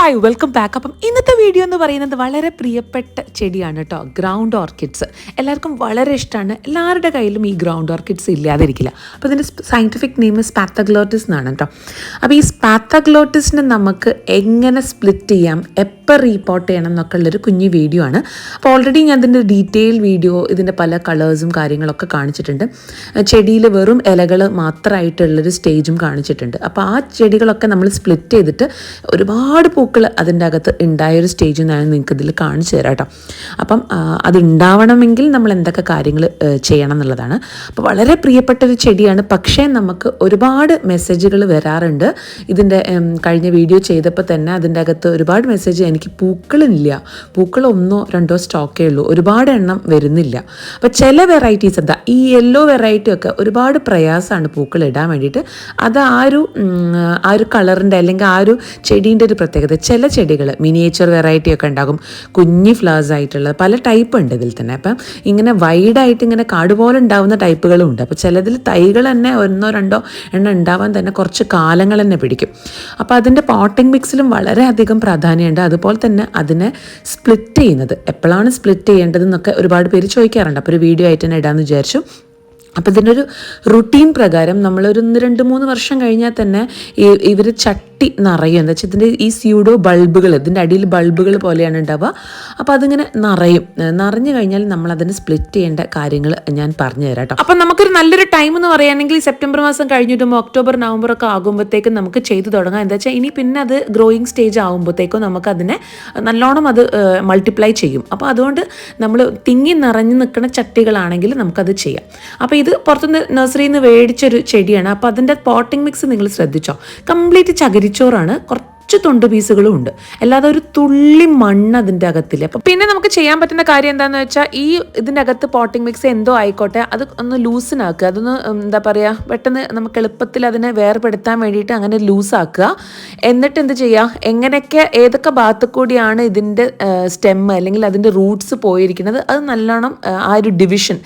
Hi welcome back. അപ്പം ഇന്നത്തെ video എന്ന് പറയുന്നത് വളരെ പ്രിയപ്പെട്ട ചെടിയാണ് കേട്ടോ, ഗ്രൗണ്ട് ഓർക്കിഡ്സ്. എല്ലാവർക്കും വളരെ ഇഷ്ടമാണ്. എല്ലാവരുടെ കയ്യിലും ഈ ഗ്രൗണ്ട് ഓർക്കിഡ്സ് ഇല്ലാതിരിക്കില്ല. അപ്പോൾ ഇതിൻ്റെ സയൻറ്റിഫിക് നെയിം സ്പാത്തഗ്ലോട്ടിസ് എന്നാണ് കേട്ടോ. അപ്പോൾ ഈ സ്പാത്തഗ്ലോട്ടിസിനെ നമുക്ക് എങ്ങനെ സ്പ്ലിറ്റ് ചെയ്യാം, എപ്പോൾ റീപോർട്ട് ചെയ്യണം എന്നൊക്കെ ഉള്ളൊരു കുഞ്ഞു വീഡിയോ ആണ്. അപ്പോൾ ഓൾറെഡി ഞാൻ ഇതിൻ്റെ ഡീറ്റെയിൽ വീഡിയോ, ഇതിൻ്റെ പല കളേഴ്സും കാര്യങ്ങളൊക്കെ കാണിച്ചിട്ടുണ്ട്. ചെടിയിൽ വെറും ഇലകൾ മാത്രമായിട്ടുള്ളൊരു സ്റ്റേജും കാണിച്ചിട്ടുണ്ട്. അപ്പോൾ ആ ചെടികളൊക്കെ നമ്മൾ സ്പ്ലിറ്റ് ചെയ്തിട്ട് ഒരുപാട് പൂക്കൾ അതിൻ്റെ അകത്ത് ഉണ്ടായൊരു സ്റ്റേജ് ഞാൻ നിങ്ങൾക്ക് ഇതിൽ കാണിച്ചു തരാം കേട്ടോ. അപ്പം അതുണ്ടാവണമെങ്കിൽ നമ്മൾ എന്തൊക്കെ കാര്യങ്ങൾ ചെയ്യണം എന്നുള്ളതാണ്. അപ്പോൾ വളരെ പ്രിയപ്പെട്ട ഒരു ചെടിയാണ്. പക്ഷേ നമുക്ക് ഒരുപാട് മെസ്സേജുകൾ വരാറുണ്ട്. ഇതിൻ്റെ കഴിഞ്ഞ വീഡിയോ ചെയ്തപ്പോൾ തന്നെ അതിൻ്റെ അകത്ത് ഒരുപാട് മെസ്സേജ്, എനിക്ക് പൂക്കളില്ല, പൂക്കൾ 1 or 2 സ്റ്റോക്കേ ഉള്ളൂ, ഒരുപാട് എണ്ണം വരുന്നില്ല. അപ്പോൾ ചില വെറൈറ്റീസ് എന്താ ഈ യെല്ലോ വെറൈറ്റി ഒക്കെ ഒരുപാട് പ്രയാസമാണ് പൂക്കൾ ഇടാൻ വേണ്ടിയിട്ട്. അത് ആ ഒരു കളറിൻ്റെ അല്ലെങ്കിൽ ആ ഒരു ചെടീൻ്റെ ഒരു പ്രത്യേകത. ചില ചെടികൾ മിനിയേച്ചർ വെറൈറ്റി ഒക്കെ ഉണ്ടാകും, കുഞ്ഞി ഫ്ലവേഴ്സ് ആയിട്ടുള്ള പല ടൈപ്പ് ഉണ്ട് ഇതിൽ തന്നെ. അപ്പം ഇങ്ങനെ വൈഡായിട്ട് ഇങ്ങനെ കാട് പോലെ ഉണ്ടാവുന്ന ടൈപ്പുകളും ഉണ്ട്. അപ്പോൾ ചിലതിൽ തൈകൾ തന്നെ 1 or 2 എണ്ണം ഉണ്ടാവാൻ തന്നെ കുറച്ച് കാലങ്ങൾ തന്നെ പിടിക്കും. അപ്പോൾ അതിൻ്റെ പോട്ടിംഗ് മിക്സിലും വളരെയധികം പ്രാധാന്യമുണ്ട്. അതുപോലെ തന്നെ അതിനെ സ്പ്ലിറ്റ് ചെയ്യുന്നത് എപ്പോഴാണ് സ്പ്ലിറ്റ് ചെയ്യേണ്ടതെന്നൊക്കെ ഒരുപാട് പേര് ചോദിക്കാറുണ്ട്. അപ്പോൾ ഒരു വീഡിയോ ആയിട്ട് തന്നെ ഇടാമെന്ന് വിചാരിച്ചു. അപ്പോൾ ഇതിൻ്റെ ഒരു റുട്ടീൻ പ്രകാരം നമ്മളൊരു 2-3 വർഷം കഴിഞ്ഞാൽ തന്നെ ഇവർ ചട്ടി നിറയും. എന്താ വെച്ചാൽ ഇതിൻ്റെ ഈ സ്യൂഡോ ബൾബുകൾ, ഇതിൻ്റെ അടിയിൽ ബൾബുകൾ പോലെയാണ് ഉണ്ടാവുക. അപ്പോൾ അതിങ്ങനെ നിറഞ്ഞു കഴിഞ്ഞാൽ നമ്മൾ അതിന് സ്പ്ലിറ്റ് ചെയ്യേണ്ട കാര്യങ്ങൾ ഞാൻ പറഞ്ഞു തരാം കേട്ടോ. അപ്പം നമുക്കൊരു നല്ലൊരു ടൈം എന്ന് പറയുകയാണെങ്കിൽ സെപ്റ്റംബർ മാസം കഴിഞ്ഞിട്ടുമ്പോൾ ഒക്ടോബർ നവംബർ ഒക്കെ ആകുമ്പോഴത്തേക്കും നമുക്ക് ചെയ്തു തുടങ്ങാം. എന്താ വെച്ചാൽ ഇനി പിന്നെ അത് ഗ്രോയിങ് സ്റ്റേജ് ആകുമ്പോഴത്തേക്കും നമുക്കതിനെ നല്ലോണം അത് മൾട്ടിപ്ലൈ ചെയ്യും. അപ്പോൾ അതുകൊണ്ട് നമ്മൾ തിങ്ങി നിറഞ്ഞു നിൽക്കുന്ന ചട്ടികളാണെങ്കിൽ നമുക്കത് ചെയ്യാം. അപ്പോൾ ഇത് പുറത്തുനിന്ന് നഴ്സറിയിൽ നിന്ന് മേടിച്ചൊരു ചെടിയാണ്. അപ്പോൾ അതിൻ്റെ പോട്ടിംഗ് മിക്സ് നിങ്ങൾ ശ്രദ്ധിച്ചോ, കംപ്ലീറ്റ് ചകിരിച്ചോറാണ്, കുറച്ച് തൊണ്ട് പീസുകളും ഉണ്ട്, അല്ലാതെ ഒരു തുള്ളി മണ്ണ് അതിൻ്റെ അകത്തില്ല. അപ്പം പിന്നെ നമുക്ക് ചെയ്യാൻ പറ്റുന്ന കാര്യം എന്താണെന്ന് വെച്ചാൽ ഈ ഇതിൻ്റെ അകത്ത് പോട്ടിംഗ് മിക്സ് എന്തോ ആയിക്കോട്ടെ അത് ഒന്ന് ലൂസിനാക്കുക. അതൊന്ന് എന്താ പറയുക, പെട്ടെന്ന് നമുക്ക് എളുപ്പത്തിൽ അതിനെ വേർപെടുത്താൻ വേണ്ടിയിട്ട് അങ്ങനെ ലൂസാക്കുക. എന്നിട്ട് എന്ത് ചെയ്യുക, എങ്ങനെയൊക്കെ ഏതൊക്കെ ഭാഗത്ത് കൂടിയാണ് ഇതിൻ്റെ സ്റ്റെം അല്ലെങ്കിൽ അതിൻ്റെ റൂട്ട്സ് പോയിരിക്കുന്നത് അത് നല്ലോണം ആ ഒരു ഡിവിഷൻ,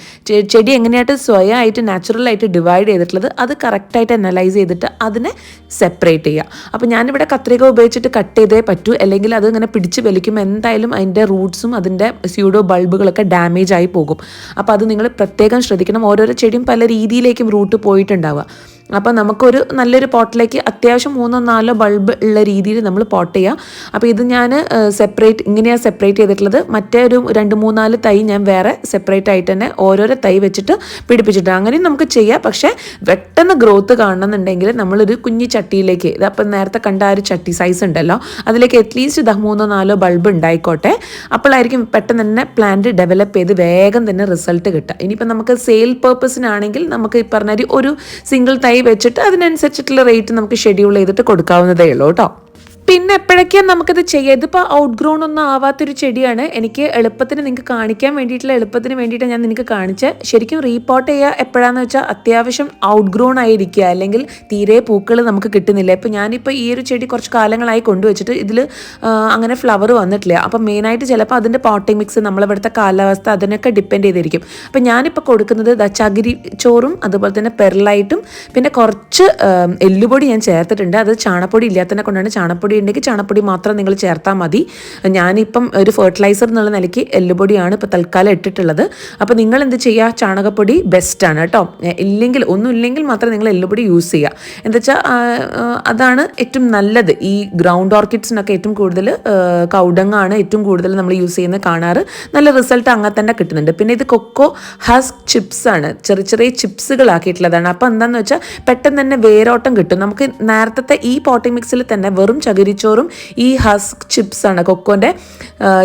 ചെടി എങ്ങനെയായിട്ട് സ്വയമായിട്ട് നാച്ചുറലായിട്ട് ഡിവൈഡ് ചെയ്തിട്ടുള്ളത് അത് കറക്റ്റായിട്ട് അനലൈസ് ചെയ്തിട്ട് അതിനെ സെപ്പറേറ്റ് ചെയ്യുക. അപ്പോൾ ഞാനിവിടെ കത്രിക ഉപയോഗിച്ചിട്ട് കട്ട് ചെയ്തേ പറ്റൂ, അല്ലെങ്കിൽ അത് ഇങ്ങനെ പിടിച്ച് വലിക്കുമ്പോൾ എന്തായാലും അതിൻ്റെ റൂട്ട്സും അതിൻ്റെ സ്യൂഡോ ബൾബുകളൊക്കെ ഡാമേജ് ആയി പോകും. അപ്പോൾ അത് നിങ്ങൾ പ്രത്യേകം ശ്രദ്ധിക്കണം. ഓരോരോ ചെടിയും പല രീതിയിലേക്കും റൂട്ട് പോയിട്ടുണ്ടാവുക. അപ്പോൾ നമുക്കൊരു നല്ലൊരു പോട്ടിലേക്ക് അത്യാവശ്യം 3-4 ബൾബ് ഉള്ള രീതിയിൽ നമ്മൾ പോട്ട് ചെയ്യുക. അപ്പോൾ ഇത് ഞാൻ ഇങ്ങനെയാണ് സെപ്പറേറ്റ് ചെയ്തിട്ടുള്ളത്. മറ്റേ ഒരു 2-3-4 തൈ ഞാൻ വേറെ സെപ്പറേറ്റ് ആയിട്ട് തന്നെ ഓരോരോ തൈ വെച്ചിട്ട് പിടിപ്പിച്ചിട്ട് അങ്ങനെയും നമുക്ക് ചെയ്യാം. പക്ഷേ പെട്ടെന്ന് ഗ്രോത്ത് കാണണമെന്നുണ്ടെങ്കിൽ നമ്മളൊരു കുഞ്ഞി ചട്ടിയിലേക്ക്, ഇതപ്പം നേരത്തെ കണ്ട ആ ഒരു ചട്ടി സൈസ് ഉണ്ടല്ലോ, അതിലേക്ക് അറ്റ്ലീസ്റ്റ് 3-4 ബൾബ് ഉണ്ടായിക്കോട്ടെ. അപ്പോഴായിരിക്കും പെട്ടെന്ന് തന്നെ പ്ലാന്റ് ഡെവലപ്പ് ചെയ്ത് വേഗം തന്നെ റിസൾട്ട് കിട്ടുക. ഇനിയിപ്പോൾ നമുക്ക് സെയിൽ പേർപ്പസിനാണെങ്കിൽ നമുക്ക് ഈ പറഞ്ഞ ഒരു സിംഗിൾ തൈ വെച്ചിട്ട് അതിനനുസരിച്ചിട്ടുള്ള റേറ്റ് നമുക്ക് ഷെഡ്യൂൾ ചെയ്തിട്ട് കൊടുക്കാവുന്നതേ ഉള്ളൂ കേട്ടോ. പിന്നെ എപ്പോഴൊക്കെയാണ് നമുക്കിത് ചെയ്യുക, ഇതിപ്പോൾ ഔട്ട് ഗ്രോൺ ഒന്നും ആവാത്തൊരു ചെടിയാണ്. എനിക്ക് എളുപ്പത്തിന് നിങ്ങൾക്ക് കാണിക്കാൻ വേണ്ടിയിട്ടുള്ള എളുപ്പത്തിന് വേണ്ടിയിട്ട് ഞാൻ നിങ്ങൾക്ക് കാണിച്ച്. ശരിക്കും റീപോർട്ട് ചെയ്യുക എപ്പോഴാണെന്ന് വെച്ചാൽ അത്യാവശ്യം ഔട്ട് ഗ്രോൺ ആയിരിക്കുക, അല്ലെങ്കിൽ തീരെ പൂക്കൾ നമുക്ക് കിട്ടുന്നില്ല. ഇപ്പോൾ ഞാനിപ്പോൾ ഈ ഒരു ചെടി കുറച്ച് കാലങ്ങളായി കൊണ്ടുവച്ചിട്ട് ഇതിൽ അങ്ങനെ ഫ്ലവർ വന്നിട്ടില്ല. അപ്പം മെയിനായിട്ട് ചിലപ്പോൾ അതിൻ്റെ പോട്ടിംഗ് മിക്സ് നമ്മളിവിടുത്തെ കാലാവസ്ഥ അതിനൊക്കെ ഡിപ്പെൻഡ് ചെയ്തിരിക്കും. അപ്പം ഞാനിപ്പോൾ കൊടുക്കുന്നത് ചകിരി ചോറും അതുപോലെ തന്നെ പെർലൈറ്റും പിന്നെ കുറച്ച് എല്ലുപൊടി ഞാൻ ചേർത്തിട്ടുണ്ട്. അത് ചാണപ്പൊടി ഇല്ലാത്തതിനെ കൊണ്ടാണ്. ചാണപ്പൊടി ഉണ്ടെങ്കിൽ ചാണപ്പൊടി മാത്രം നിങ്ങൾ ചേർത്താൽ മതി. ഞാനിപ്പം ഒരു ഫെർട്ടിലൈസർ എന്നുള്ള നിലയ്ക്ക് എല്ലുപൊടിയാണ് ഇപ്പോൾ തൽക്കാലം ഇട്ടിട്ടുള്ളത്. അപ്പോൾ നിങ്ങൾ എന്ത് ചെയ്യുക, ചാണകപ്പൊടി ബെസ്റ്റാണ് കേട്ടോ. ഒന്നും ഇല്ലെങ്കിൽ മാത്രം നിങ്ങൾ എല്ലുപൊടി യൂസ് ചെയ്യുക. എന്താ വെച്ചാൽ അതാണ് ഏറ്റവും നല്ലത്. ഈ ഗ്രൗണ്ട് ഓർക്കിഡ്സിനൊക്കെ ഏറ്റവും കൂടുതൽ കൗഡങ്ങാണ് ഏറ്റവും കൂടുതൽ നമ്മൾ യൂസ് ചെയ്യുന്നത് കാണാറ്. നല്ല റിസൾട്ട് അങ്ങനെ തന്നെ കിട്ടുന്നുണ്ട്. പിന്നെ ഇത് കൊക്കോ ഹസ്ക് ചിപ്സ് ആണ്, ചെറിയ ചെറിയ ചിപ്സുകളാക്കിയിട്ടുള്ളതാണ്. അപ്പോൾ എന്താണെന്ന് വെച്ചാൽ പെട്ടെന്ന് തന്നെ വേരോട്ടം കിട്ടും. നമുക്ക് നേരത്തെ ഈ പോട്ടിംഗ് മിക്സിൽ തന്നെ വെറും ചകിരിച്ചോറും ഈ ഹസ്ക് ചിപ്സ് ആണ്, കൊക്കോൻ്റെ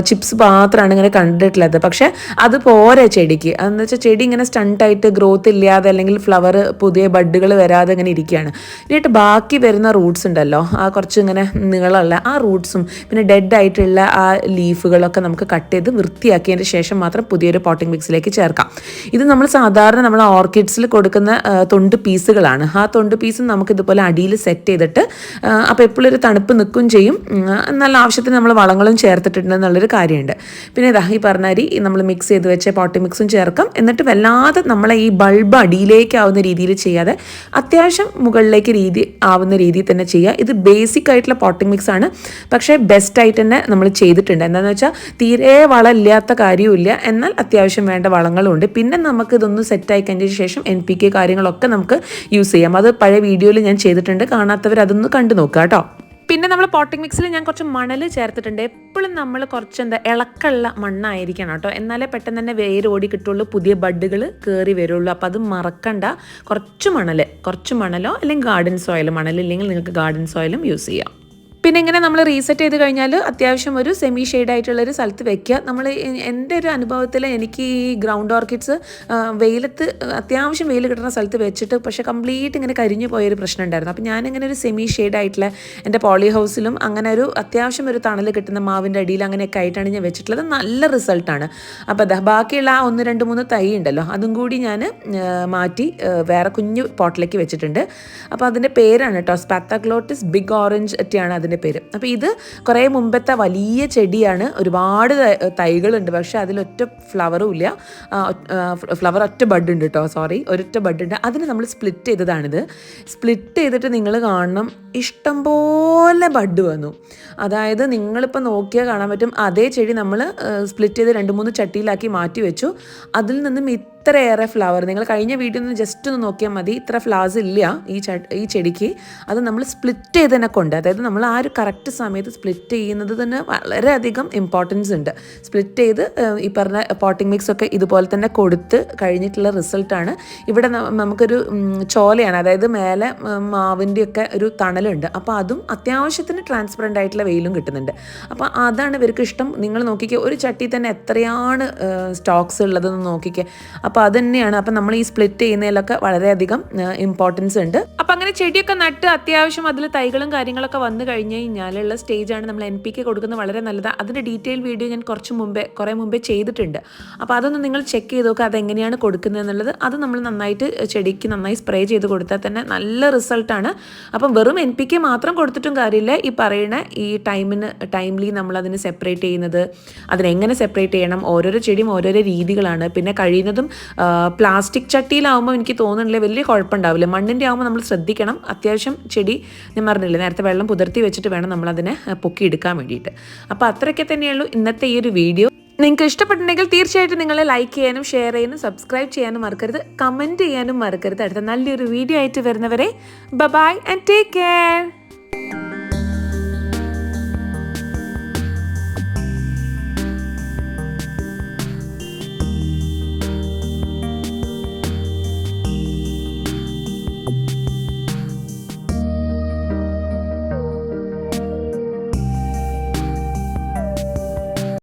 ചിപ്സ് മാത്രമാണ് ഇങ്ങനെ കണ്ടിട്ടുള്ളത്. പക്ഷേ അത് പോരെ ചെടിക്ക്. അതെന്ന് വെച്ചാൽ ചെടി ഇങ്ങനെ സ്റ്റണ്ടായിട്ട് ഗ്രോത്ത് ഇല്ലാതെ അല്ലെങ്കിൽ ഫ്ലവർ പുതിയ ബഡുകൾ വരാതെ ഇങ്ങനെ ഇരിക്കുകയാണ്. എന്നിട്ട് ബാക്കി വരുന്ന റൂട്ട്സ് ഉണ്ടല്ലോ, ആ കുറച്ച് ഇങ്ങനെ നീളമുള്ള ആ റൂട്ട്സും പിന്നെ ഡെഡ് ആയിട്ടുള്ള ആ ലീഫുകളൊക്കെ നമുക്ക് കട്ട് ചെയ്ത് വൃത്തിയാക്കിയതിന് ശേഷം മാത്രം പുതിയൊരു പോട്ടിംഗ് മിക്സിലേക്ക് ചേർക്കാം. ഇത് നമ്മൾ ഓർക്കിഡ്സിൽ കൊടുക്കുന്ന തൊണ്ട് പീസുകളാണ്. ആ തൊണ്ട് പീസ് നമുക്ക് ഇതുപോലെ അടിയിൽ സെറ്റ് ചെയ്തിട്ട് അപ്പോൾ എപ്പോഴും ഒരു തണുപ്പ് നിൽക്കുകയും ചെയ്യും. നല്ല ആവശ്യത്തിന് നമ്മൾ വളങ്ങളും ചേർത്തിട്ടുണ്ടെന്നുള്ളൊരു കാര്യമുണ്ട്. പിന്നെ ഇതാ ഈ പറഞ്ഞാരി നമ്മൾ മിക്സ് ചെയ്ത് വെച്ച പോട്ടി മിക്സും ചേർക്കാം. എന്നിട്ട് വല്ലാതെ നമ്മളെ ഈ ബൾബ് അടിയിലേക്ക് ആവുന്ന രീതിയിൽ ചെയ്യാതെ അത്യാവശ്യം മുകളിലേക്ക് ആവുന്ന രീതിയിൽ തന്നെ ചെയ്യുക. ഇത് ബേസിക് ആയിട്ടുള്ള പോട്ടിംഗ് മിക്സ് ആണ്, പക്ഷേ ബെസ്റ്റ് ആയിട്ട് തന്നെ നമ്മൾ ചെയ്തിട്ടുണ്ട്. എന്താണെന്ന് വെച്ചാൽ തീരെ വളമില്ലാത്ത കാര്യവുമില്ല, എന്നാൽ അത്യാവശ്യം വേണ്ട വളങ്ങളും ഉണ്ട്. പിന്നെ നമുക്ക് ഇതൊന്ന് സെറ്റായി കഴിഞ്ഞതിന് ശേഷം NPK കാര്യങ്ങളൊക്കെ നമുക്ക് യൂസ് ചെയ്യാം. അത് പഴയ വീഡിയോയിൽ ഞാൻ ചെയ്തിട്ടുണ്ട്, കാണാത്തവർ അതൊന്ന് കണ്ടു നോക്കുക കേട്ടോ. പിന്നെ നമ്മൾ പോട്ടിംഗ് മിക്സിൽ ഞാൻ കുറച്ച് മണൽ ചേർത്തിട്ടുണ്ട്. എപ്പോഴും നമ്മൾ കുറച്ച് ഇളക്കമുള്ള മണ്ണായിരിക്കണം കേട്ടോ, എന്നാലേ പെട്ടെന്ന് തന്നെ വേര് ഓടി കിട്ടുള്ളൂ, പുതിയ ബഡ്ഡുകൾ കയറി വരുള്ളൂ. അപ്പോൾ അത് മറക്കണ്ട. കുറച്ച് മണലോ അല്ലെങ്കിൽ ഗാർഡൻ സോയിൽ, മണലില്ലെങ്കിൽ നിങ്ങൾക്ക് ഗാർഡൻ സോയിലും യൂസ് ചെയ്യാം. പിന്നെ ഇങ്ങനെ നമ്മൾ റീസെറ്റ് ചെയ്ത് കഴിഞ്ഞാൽ അത്യാവശ്യം ഒരു സെമി ഷെയ്ഡായിട്ടുള്ളൊരു സ്ഥലത്ത് വെക്കുക. നമ്മൾ എൻ്റെ ഒരു അനുഭവത്തിൽ എനിക്ക് ഈ ഗ്രൗണ്ട് ഓർക്കിഡ്സ് വെയിലത്ത് അത്യാവശ്യം വെയിൽ കിട്ടുന്ന സ്ഥലത്ത് വെച്ചിട്ട് പക്ഷേ കംപ്ലീറ്റ് ഇങ്ങനെ കരിഞ്ഞു പോയൊരു പ്രശ്നം ഉണ്ടായിരുന്നു. അപ്പോൾ ഞാനിങ്ങനെ ഒരു സെമി ഷെയ്ഡായിട്ടുള്ള എൻ്റെ പോളി ഹൗസിലും അങ്ങനെ ഒരു അത്യാവശ്യം ഒരു തണൽ കിട്ടുന്ന മാവിൻ്റെ അടിയിൽ അങ്ങനെയൊക്കെ ആയിട്ടാണ് ഞാൻ വെച്ചിട്ടുള്ളത്. നല്ല റിസൾട്ടാണ്. അപ്പോൾ അതാ ബാക്കിയുള്ള ആ 1, 2, 3 തൈ ഉണ്ടല്ലോ, അതും കൂടി ഞാൻ മാറ്റി വേറെ കുഞ്ഞു പോട്ടിലേക്ക് വെച്ചിട്ടുണ്ട്. അപ്പോൾ അതിൻ്റെ പേരാണ് കേട്ടോ സ്പാത്തഗ്ലോട്ടിസ് ബിഗ് ഓറഞ്ച് ഒക്കെയാണ് അതിൻ്റെ പേര്. അപ്പോൾ ഇത് കുറേ മുമ്പത്തെ വലിയ ചെടിയാണ്, ഒരുപാട് തൈകളുണ്ട്, പക്ഷേ അതിലൊറ്റ ഫ്ലവറും ഇല്ല. ഫ്ലവർ ഒറ്റ ബഡ് ഉണ്ട് കേട്ടോ, ഒരൊറ്റ ബഡ് ഉണ്ട്. അതിന് നമ്മൾ സ്പ്ലിറ്റ് ചെയ്തതാണിത്. സ്പ്ലിറ്റ് ചെയ്തിട്ട് നിങ്ങൾ കാണണം, ഇഷ്ടംപോലെ ബഡ് വന്നു. അതായത് നിങ്ങളിപ്പോൾ നോക്കിയാൽ കാണാൻ പറ്റും, അതേ ചെടി നമ്മൾ സ്പ്ലിറ്റ് ചെയ്ത് 2-3 ചട്ടിയിലാക്കി മാറ്റി വെച്ചു. അതിൽ നിന്നും ഇത്രയേറെ ഫ്ലവർ, നിങ്ങൾ കഴിഞ്ഞ വീഡിയോ ഒന്ന് ജസ്റ്റ് ഒന്ന് നോക്കിയാൽ മതി, ഇത്ര ഫ്ലവേഴ്സ് ഇല്ല ഈ ചെടിക്ക്. അത് നമ്മൾ സ്പ്ലിറ്റ് ചെയ്തതിനെ കൊണ്ട്, അതായത് നമ്മൾ ആ ഒരു കറക്റ്റ് സമയത്ത് സ്പ്ലിറ്റ് ചെയ്യുന്നത് തന്നെ വളരെയധികം ഇമ്പോർട്ടൻസ് ഉണ്ട്. സ്പ്ലിറ്റ് ചെയ്ത് ഈ പറഞ്ഞ പോട്ടിംഗ് മിക്സ് ഒക്കെ ഇതുപോലെ തന്നെ കൊടുത്ത് കഴിഞ്ഞിട്ടുള്ള റിസൾട്ടാണ്. ഇവിടെ നമുക്കൊരു ചോലയാണ്, അതായത് മേലെ മാവിൻ്റെയൊക്കെ ഒരു തണലുണ്ട്. അപ്പോൾ അതും അത്യാവശ്യത്തിന് ട്രാൻസ്പെറൻ്റ് ആയിട്ടുള്ള വെയിലും കിട്ടുന്നുണ്ട്. അപ്പോൾ അതാണ് ഇവർക്ക് ഇഷ്ടം. നിങ്ങൾ നോക്കിക്കുക, ഒരു ചട്ടി തന്നെ എത്രയാണ് സ്റ്റോക്സ് ഉള്ളതെന്ന് നോക്കിക്കുക. അപ്പോൾ അത് തന്നെയാണ്. അപ്പോൾ നമ്മൾ ഈ സ്പ്ലിറ്റ് ചെയ്യുന്നതിലൊക്കെ വളരെയധികം ഇമ്പോർട്ടൻസ് ഉണ്ട്. അപ്പോൾ അങ്ങനെ ചെടിയൊക്കെ നട്ട് അത്യാവശ്യം അതിൽ തൈകളും കാര്യങ്ങളൊക്കെ വന്നു കഴിഞ്ഞ് കഴിഞ്ഞാലുള്ള സ്റ്റേജാണ് നമ്മൾ NPK കൊടുക്കുന്നത്. വളരെ നല്ലതാണ്. അതിൻ്റെ ഡീറ്റെയിൽ വീഡിയോ ഞാൻ കുറേ മുമ്പേ ചെയ്തിട്ടുണ്ട്. അപ്പോൾ അതൊന്ന് നിങ്ങൾ ചെക്ക് ചെയ്ത് നോക്കുക, അതെങ്ങനെയാണ് കൊടുക്കുന്നത് എന്നുള്ളത്. അത് നമ്മൾ നന്നായിട്ട് ചെടിക്ക് നന്നായി സ്പ്രേ ചെയ്ത് കൊടുത്താൽ തന്നെ നല്ല റിസൾട്ടാണ്. അപ്പം വെറും NPK മാത്രം കൊടുത്തിട്ടും കാര്യമില്ല. ഈ പറയുന്ന ഈ ടൈംലി നമ്മളതിന് സെപ്പറേറ്റ് ചെയ്യുന്നത്, അതിനെങ്ങനെ സെപ്പറേറ്റ് ചെയ്യണം, ഓരോരോ ചെടിയും ഓരോരോ രീതികളാണ്. പിന്നെ കഴിയുന്നതും പ്ലാസ്റ്റിക് ചട്ടിയിലാവുമ്പോൾ എനിക്ക് തോന്നുന്നില്ല വലിയ കുഴപ്പമുണ്ടാവില്ല. മണ്ണിൻ്റെ ആകുമ്പോൾ നമ്മൾ ശ്രദ്ധിക്കണം. അത്യാവശ്യം ചെടി ഞാൻ പറഞ്ഞില്ലേ നേരത്തെ വെള്ളം പുതിർത്തി വെച്ചിട്ട് വേണം നമ്മളതിനെ പൊക്കിയെടുക്കാൻ വേണ്ടിയിട്ട്. അപ്പോൾ അത്രയൊക്കെ തന്നെയുള്ളൂ ഇന്നത്തെ ഈ ഒരു വീഡിയോ. നിങ്ങൾക്ക് ഇഷ്ടപ്പെട്ടിട്ടുണ്ടെങ്കിൽ തീർച്ചയായിട്ടും നിങ്ങൾ ലൈക്ക് ചെയ്യാനും ഷെയർ ചെയ്യാനും സബ്സ്ക്രൈബ് ചെയ്യാനും മറക്കരുത്, കമൻറ്റ് ചെയ്യാനും മറക്കരുത്. അടുത്ത നല്ലൊരു വീഡിയോ ആയിട്ട് വരുന്നവരെ ബൈ ആൻഡ് ടേക്ക് കെയർ.